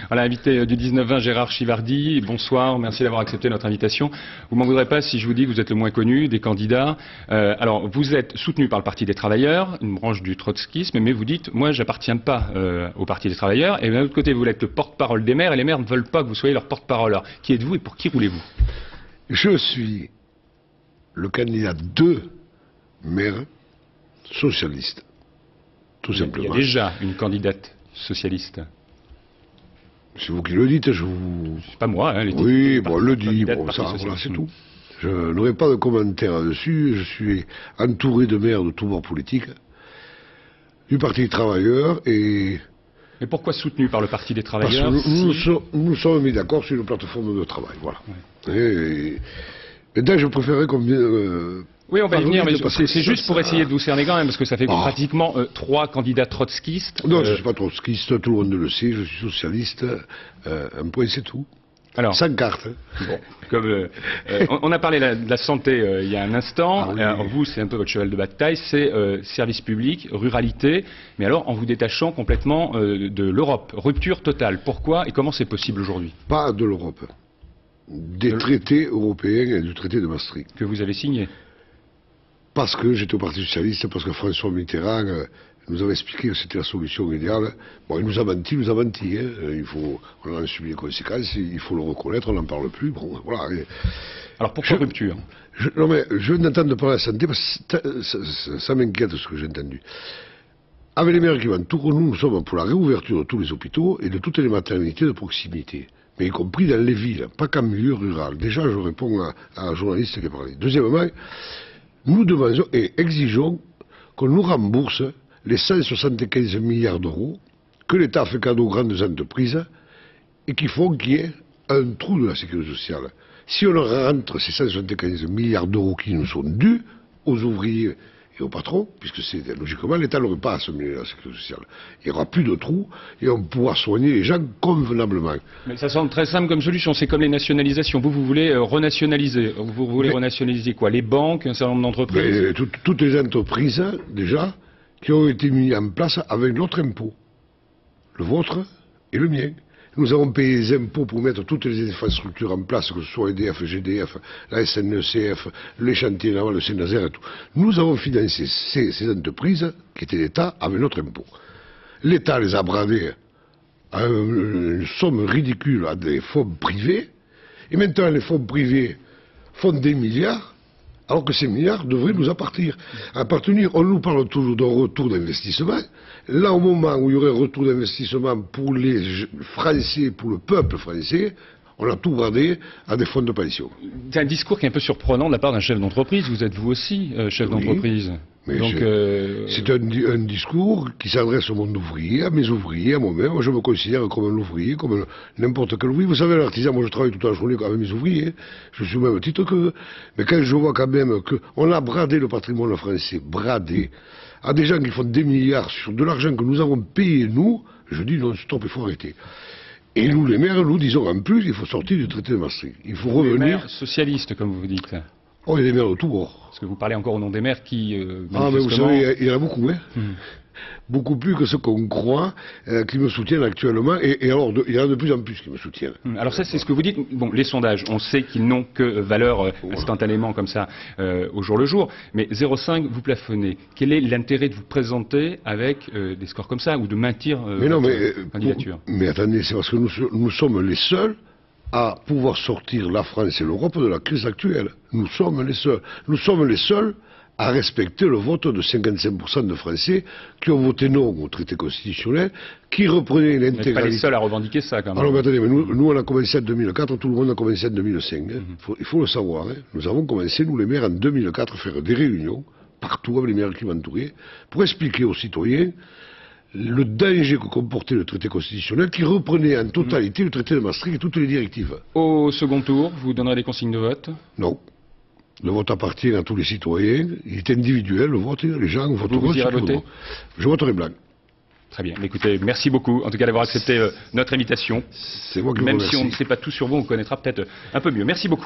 Voilà, invité du 19-20, Gérard Chivardi. Bonsoir, merci d'avoir accepté notre invitation. Vous m'en voudrez pas si je vous dis que vous êtes le moins connu des candidats. Alors, vous êtes soutenu par le Parti des Travailleurs, une branche du trotskisme, mais vous dites, moi, j'appartiens pas au Parti des Travailleurs. Et d'un autre côté, vous êtes le porte-parole des maires, et les maires ne veulent pas que vous soyez leur porte-parole. Alors, qui êtes-vous et pour qui roulez-vous? Je suis le candidat de maire socialiste, tout simplement. Il y a déjà une candidate socialiste. C'est vous qui le dites, je vous... C'est pas moi, hein, les Oui, bon, on le dit, bon, ça, voilà, c'est tout. Je n'aurai pas de commentaire là-dessus, je suis entouré de maires de tous bords politiques, du Parti des Travailleurs et... Mais pourquoi soutenu par le Parti des Travailleurs? Parce que nous sommes mis d'accord sur une plateforme de travail, voilà. Ouais. Et là, je préférerais qu'on vienne... Oui, on va y venir, mais c'est juste pour essayer de vous cerner quand même, parce que ça fait pratiquement 3 candidats trotskistes. Non, je ne suis pas trotskiste, tout le monde le sait, je suis socialiste, un point c'est tout. Alors, sans carte. Bon, comme, on a parlé de la santé il y a un instant. Oui. Alors, vous, c'est un peu votre cheval de bataille, c'est service public, ruralité, mais alors en vous détachant complètement de l'Europe. Rupture totale. Pourquoi et comment c'est possible aujourd'hui? Pas de l'Europe. Des traités européens et du traité de Maastricht. Que vous avez signé? Parce que j'étais au Parti Socialiste, parce que François Mitterrand nous avait expliqué que c'était la solution idéale. Bon, il nous a menti, hein. On en a subi les conséquences, il faut le reconnaître, on n'en parle plus. Bon, voilà. Alors pourquoi rupture? Non mais, je viens d'entendre parler de la santé, parce que ça m'inquiète ce que j'ai entendu. Avec les maires qui m'entourent, nous sommes pour la réouverture de tous les hôpitaux et de toutes les maternités de proximité. Mais y compris dans les villes, pas qu'en milieu rural. Déjà, je réponds à un journaliste qui a parlé. Deuxièmement, nous demandons et exigeons qu'on nous rembourse les 175 milliards d'euros que l'État fait cadeau aux grandes entreprises et qui font qu'il y ait un trou de la sécurité sociale. Si on rentre ces 175 milliards d'euros qui nous sont dus aux ouvriers et aux patrons, puisque c'est logiquement l'État n'aurait pas assimilé la sécurité sociale. Il n'y aura plus de trous et on pourra soigner les gens convenablement. Mais ça semble très simple comme solution, c'est comme les nationalisations. Vous voulez renationaliser. Vous voulez renationaliser quoi? Les banques, un certain nombre d'entreprises? Toutes les entreprises, déjà, qui ont été mises en place avec notre impôt. Le vôtre et le mien. Nous avons payé les impôts pour mettre toutes les infrastructures en place, que ce soit EDF, GDF, la SNCF, les chantiers navals, le Saint-Nazaire et tout. Nous avons financé ces entreprises qui étaient l'État avec notre impôt. L'État les a bradées à une somme ridicule à des fonds privés, et maintenant les fonds privés font des milliards, alors que ces milliards devraient nous appartenir. On nous parle toujours d'un retour d'investissement. Là, au moment où il y aurait un retour d'investissement pour les Français, pour le peuple français, on a tout bradé à des fonds de pension. C'est un discours qui est un peu surprenant de la part d'un chef d'entreprise. Vous êtes vous aussi chef d'entreprise. Mais c'est un discours qui s'adresse au monde ouvrier, à mes ouvriers, à moi-même. Moi, je me considère comme un ouvrier, comme n'importe quel ouvrier. Vous savez, l'artisan, moi je travaille toute la journée avec mes ouvriers. Je suis au même titre qu'eux. Mais quand je vois quand même qu'on a bradé le patrimoine français, bradé, à des gens qui font des milliards sur de l'argent que nous avons payé, nous, je dis non, stop, il faut arrêter. Et nous, les maires, nous disons en plus, il faut sortir du traité de Maastricht. Il faut revenir... Les maires socialistes, comme vous dites. Oh, il y a des maires de tout bord. Parce que vous parlez encore au nom des maires qui... Ah, mais vous savez, il y en a beaucoup, hein. Beaucoup plus que ce qu'on croit, qui me soutiennent actuellement. Et alors, il y en a de plus en plus qui me soutiennent. Alors ça, c'est ce que vous dites. Bon, les sondages, on sait qu'ils n'ont que valeur instantanément comme ça, au jour le jour. Mais 0,5, vous plafonnez. Quel est l'intérêt de vous présenter avec des scores comme ça, ou de maintenir votre candidature? Mais attendez, c'est parce que nous sommes les seuls à pouvoir sortir la France et l'Europe de la crise actuelle. Nous sommes les seuls. Nous sommes les seuls à respecter le vote de 55% de Français qui ont voté non au traité constitutionnel, qui reprenait l'intégralité... Vous n'êtes pas les seuls à revendiquer ça, quand même. Alors, mais attendez, mais nous on a commencé en 2004, tout le monde a commencé en 2005. Hein. Il faut le savoir. Hein. Nous avons commencé, nous les maires, en 2004, à faire des réunions, partout avec les maires qui m'entouraient, pour expliquer aux citoyens le danger que comportait le traité constitutionnel, qui reprenait en totalité le traité de Maastricht et toutes les directives. Au second tour, vous donnerez des consignes de vote? Non. Le vote appartient à tous les citoyens. Il est individuel, le vote. Les gens voteront. Vous irez voter? Je voterai blanc. Très bien. Écoutez, merci beaucoup, en tout cas, d'avoir accepté notre invitation. C'est moi qui vous remercie. Même si on ne sait pas tout sur vous, on connaîtra peut-être un peu mieux. Merci beaucoup.